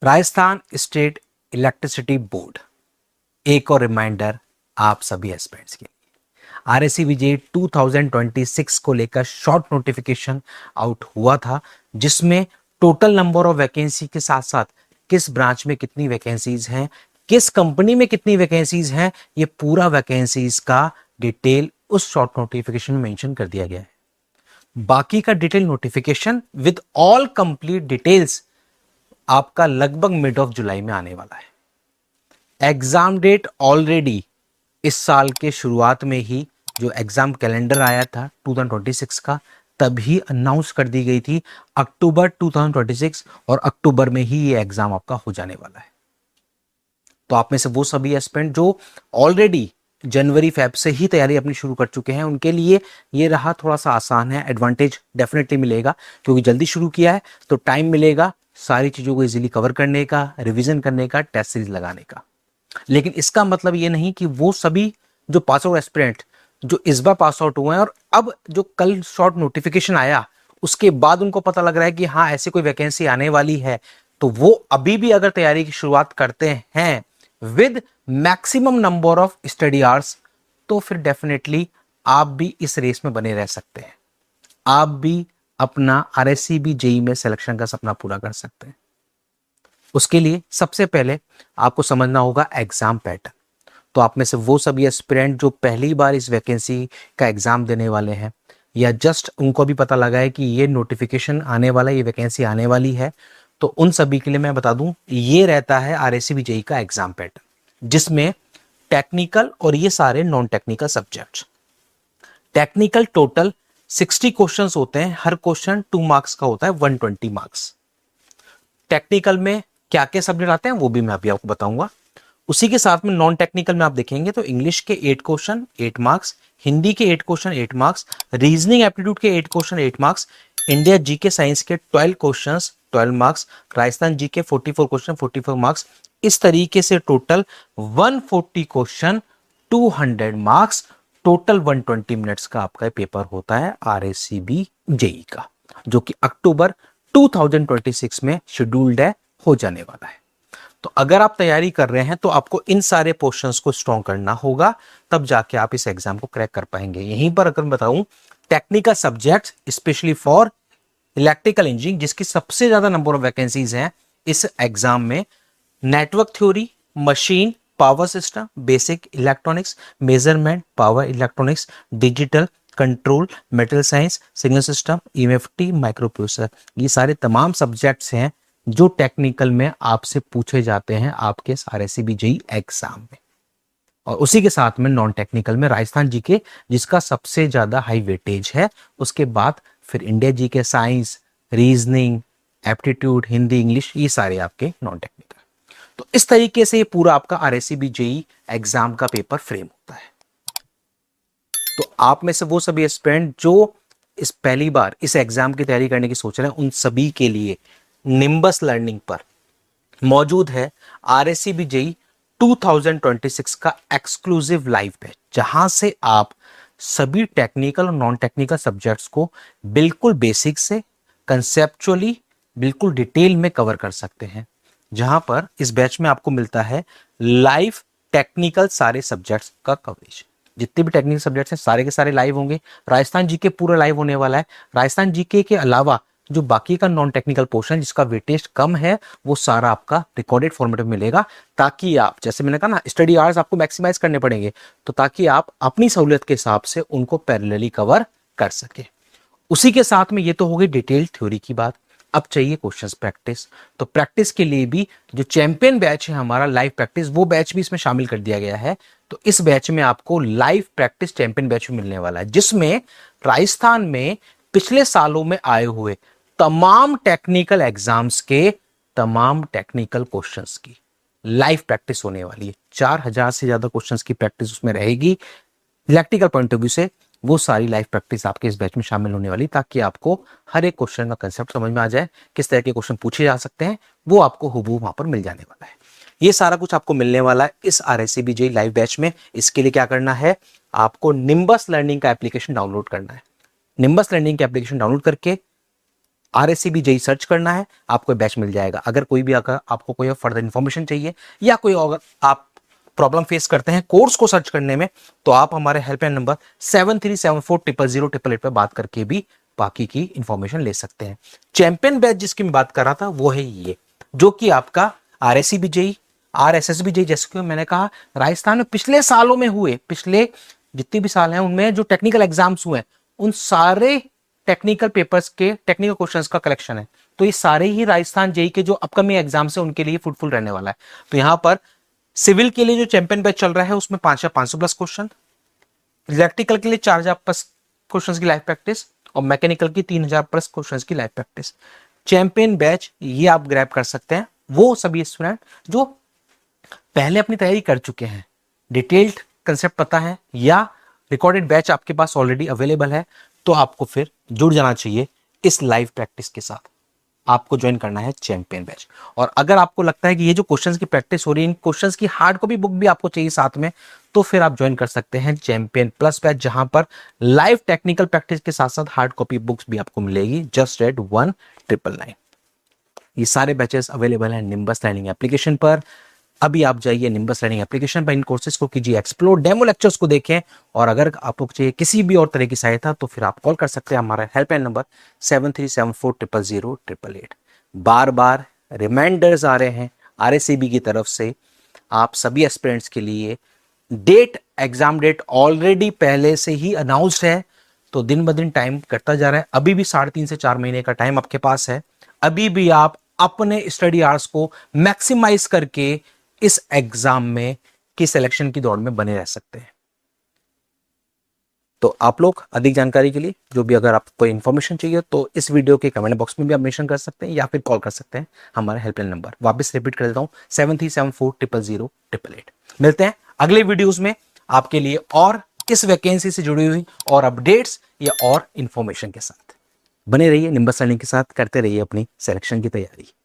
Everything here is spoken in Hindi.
राजस्थान स्टेट इलेक्ट्रिसिटी बोर्ड, एक और रिमाइंडर आप सभी एस्पिरेंट्स के लिए, आरएससीबीजे 2026 को लेकर शॉर्ट नोटिफिकेशन आउट हुआ था, जिसमें टोटल नंबर ऑफ वैकेंसी के साथ साथ किस ब्रांच में कितनी वैकेंसीज हैं, किस कंपनी में कितनी वैकेंसीज हैं, ये पूरा वैकेंसीज का डिटेल उस शॉर्ट नोटिफिकेशन में मेंशन कर दिया गया है। बाकी का detail notification with all complete details आपका लगभग मिड ऑफ जुलाई में आने वाला है। एग्जाम डेट ऑलरेडी इस साल के शुरुआत में ही जो एग्जाम कैलेंडर आया था 2026 का, तभी अनाउंस कर दी गई थी अक्टूबर 2026, और अक्टूबर में ही ये एग्जाम आपका हो जाने वाला है। तो आप में से वो सभी एस्पिरेंट जो ऑलरेडी जनवरी फेब से ही तैयारी अपनी शुरू कर चुके हैं, उनके लिए ये रहा थोड़ा सा आसान है, एडवांटेज डेफिनेटली मिलेगा, क्योंकि जल्दी शुरू किया है तो टाइम मिलेगा सारी चीजों को इजीली कवर करने का, रिवीजन करने का, टेस्ट सीरीज लगाने का। लेकिन इसका मतलब ये नहीं कि वो सभी जो पास आउट एस्पिरेंट जो इस बार पास आउट हुए हैं और अब जो कल शॉर्ट नोटिफिकेशन आया उसके बाद उनको पता लग रहा है कि हाँ ऐसी कोई वैकेंसी आने वाली है, तो वो अभी भी अगर तैयारी की शुरुआत करते हैं with maximum number of study hours, तो फिर डेफिनेटली आप भी इस रेस में बने रह सकते हैं, आप भी अपना आरएससीबी जेई में सिलेक्शन का सपना पूरा कर सकते हैं। उसके लिए सबसे पहले आपको समझना होगा एग्जाम पैटर्न। तो आप में से वो सभी एस्पिरेंट जो पहली बार इस वैकेंसी का एग्जाम देने वाले हैं, या जस्ट उनको भी पता लगा है कि ये नोटिफिकेशन आने वाला है, ये वैकेंसी आने वाली है, तो उन सभी के लिए मैं बता दूं ये रहता है आरएससीबी जेई का एग्जाम पैटर्न, जिसमें टेक्निकल और ये सारे non technical subjects. Technical total 60 questions होते हैं, हर क्वेश्चन 2 मार्क्स का होता है, 120 मार्क्स। टेक्निकल में क्या क्या सब्जेक्ट आते हैं वो भी मैं अभी आपको बताऊंगा। उसी के साथ में नॉन टेक्निकल में आप देखेंगे तो इंग्लिश के 8 क्वेश्चन 8 मार्क्स, हिंदी के 8 क्वेश्चन 8 मार्क्स, रीजनिंग एप्टीट्यूड के 8 question 8 marks, India GK science के 12 questions 12 marks, Rajasthan GK 44 question 44 marks. इस तरीके से total 140 question 200 marks, total 120 minutes का आपका पेपर होता है आरएससीबी जेई का, जो कि अक्टूबर 2026 में शेड्यूल्ड है, हो जाने वाला है। तो अगर आप तैयारी कर रहे हैं तो आपको इन सारे पोर्शंस को स्ट्रॉन्ग करना होगा, तब जाके आप इस एग्जाम को क्रैक कर पाएंगे। यहीं पर अगर मैं बताऊं technical subject specially for electrical engineering, जिसकी सबसे ज्यादा नंबर ऑफ वैकेंसीज हैं इस एग्जाम में, network theory, machine, power system, basic electronics, measurement, power electronics, digital control, metal science, signal system, EMFT, micro processor, ये सारे तमाम सब्जेक्ट्स हैं जो टेक्निकल में आपसे पूछे जाते हैं आपके आरएससीबी जेई एग्जाम में। और उसी के साथ में नॉन टेक्निकल में राजस्थान जीके, जिसका सबसे ज्यादा हाई वेटेज है, उसके बाद फिर India GK science, reasoning, aptitude, Hindi, English, ये सारे आपके नॉन टेक्निकल। तो इस तरीके से ये पूरा आपका आरएससीबी जेई एग्जाम का पेपर फ्रेम होता है। तो आप में से वो सभी एस्पिरेंट जो इस पहली बार इस एग्जाम की तैयारी करने की सोच रहे हैं, उन सभी के लिए निम्बस लर्निंग पर मौजूद है आरएससीबी जेई 2026 का एक्सक्लूसिव लाइव बैच, जहां से आप सभी टेक्निकल और नॉन टेक्निकल सब्जेक्ट्स को बिल्कुल बेसिक से कंसेप्चुअली बिल्कुल डिटेल में कवर कर सकते हैं। जहां पर इस बैच में आपको मिलता है लाइव टेक्निकल सारे सब्जेक्ट्स का कवरेज, जितने भी टेक्निकल सब्जेक्ट्स हैं सारे के सारे लाइव होंगे। राजस्थान जीके पूरा लाइव होने वाला है। राजस्थान जीके के अलावा जो बाकी का नॉन टेक्निकल पोर्शन जिसका वेटेज कम है, वो सारा आपका रिकॉर्डेड फॉर्मेट में मिलेगा, ताकि आप, जैसे मैंने कहा ना, स्टडी आवर्स आपको मैक्सिमाइज करने पड़ेंगे, तो ताकि आप अपनी सहूलियत के हिसाब से उनको पैरेलली कवर कर सके। उसी के साथ में ये तो हो गई डिटेल थ्योरी की बात। अब चाहिए क्वेश्चंस प्रैक्टिस। तो प्रैक्टिस के लिए भी जो चैंपियन बैच है हमारा लाइव प्रैक्टिस, वो बैच भी इसमें शामिल कर दिया गया है। तो इस बैच में आपको लाइव प्रैक्टिस चैंपियन बैच भी मिलने वाला है, जिसमें राजस्थान में पिछले सालों में आए हुए तमाम टेक्निकल एग्जाम्स के तमाम टेक्निकल क्वेश्चंस की लाइव प्रैक्टिस होने वाली है। 4000 से ज्यादा क्वेश्चंस की प्रैक्टिस उसमें रहेगी इलेक्ट्रिकल पॉइंट ऑफ व्यू से। वो सारी लाइव प्रैक्टिस आपके इस बैच में शामिल होने वाली, ताकि आपको हर एक क्वेश्चन का कंसेप्ट समझ में आ जाए, किस तरह के क्वेश्चन पूछे जा सकते हैं, वो आपको हुबहू वहां पर मिल जाने वाला है। ये सारा कुछ आपको मिलने वाला है इस आरएससीबी जेई लाइव बैच में। इसके लिए क्या करना है, आपको निम्बस लर्निंग का एप्लीकेशन डाउनलोड करना है। निम्बस लर्निंग का एप्लीकेशन डाउनलोड करके RSCB जेई सर्च करना है, आपको बैच मिल जाएगा। अगर कोई भी अगर आपको कोई फर्दर इन्फॉर्मेशन चाहिए या कोई अगर आप प्रॉब्लम फेस करते हैं कोर्स को सर्च करने में, तो आप हमारे हेल्पलाइन नंबर 7374000888 पर बात करके भी बाकी की इंफॉर्मेशन ले सकते हैं। चैंपियन बैच जिसकी मैं बात कर रहा था वो है ये, जो कि आपका RSCB जेई, RSSB जेई, जैसे कि मैंने कहा राजस्थान में पिछले सालों में हुए, पिछले जितने भी साल हैं उनमें जो टेक्निकल एग्जाम्स हुए उन सारे टेक्निकल पेपर्स के टेक्निकल क्वेश्चंस का कलेक्शन है। तो ये सारे ही राजस्थान जेई के जो अपकमिंग एग्जाम्स है उनके लिए फ्रूटफुल रहने वाला है। तो यहां पर सिविल के लिए जो चैंपियन बैच चल रहा है उसमें 500 प्लस क्वेश्चन, इलेक्ट्रिकल के लिए 4000 प्लस क्वेश्चंस की लाइव प्रैक्टिस और मैकेनिकल की 3000 प्लस क्वेश्चंस की लाइव प्रैक्टिस। चैंपियन बैच ये आप ग्रैब कर सकते हैं वो सभी स्टूडेंट जो पहले अपनी तैयारी कर चुके हैं, डिटेल्ड कंसेप्ट पता है या रिकॉर्डेड बैच आपके पास ऑलरेडी अवेलेबल है, तो आपको फिर जुड़ जाना चाहिए इस लाइव प्रैक्टिस के साथ। आपको ज्वाइन करना है चैंपियन बैच। और अगर आपको लगता है कि ये जो क्वेश्चंस की प्रैक्टिस हो रही है इन क्वेश्चंस की हार्ड कॉपी बुक भी आपको चाहिए साथ में, तो फिर आप ज्वाइन कर सकते हैं चैंपियन प्लस बैच, जहां पर लाइव टेक्निकल प्रैक्टिस के साथ साथ हार्ड कॉपी बुक्स भी आपको मिलेगी जस्ट एट 1999। ये सारे बैचेस अवेलेबल हैं निम्बस लर्निंग एप्लीकेशन पर। अभी आप जाइए निम्बस लर्निंग एप्लीकेशन पर, इन कोर्सेज को कीजिए एक्सप्लोर, डेमो लेक्चर्स को देखें, और अगर आपको चाहिए किसी भी और तरह की सहायता तो फिर आप कॉल कर सकते हैं हमारा हेल्पलाइन नंबर 7374000888। बार बार रिमाइंडर्स आ रहे हैं RSCB की तरफ से आप सभी एस्पिरेंट्स के लिए। एग्जाम डेट ऑलरेडी पहले से ही अनाउंस्ड है, तो दिन ब दिन टाइम करता जा रहा है। अभी भी 3.5 से 4 महीने का टाइम आपके पास है। अभी भी आप अपने स्टडी आवर्स को मैक्सिमाइज करके इस एग्जाम में की सिलेक्शन की दौड़ में बने रह सकते हैं। तो आप लोग अधिक जानकारी के लिए जो भी अगर आपको इन्फॉर्मेशन चाहिए तो इस वीडियो के कमेंट बॉक्स में भी आप मेंशन कर सकते हैं या फिर कॉल कर सकते हैं हमारा हेल्पलाइन नंबर। वापस रिपीट कर देता हूं 7374000888। मिलते हैं अगले वीडियोस में आपके लिए और इस वैकेंसी से जुड़ी हुई और अपडेट्स या और इंफॉर्मेशन के साथ। बने रहिए निम्बस लर्निंग के साथ, करते रहिए अपनी सिलेक्शन की तैयारी।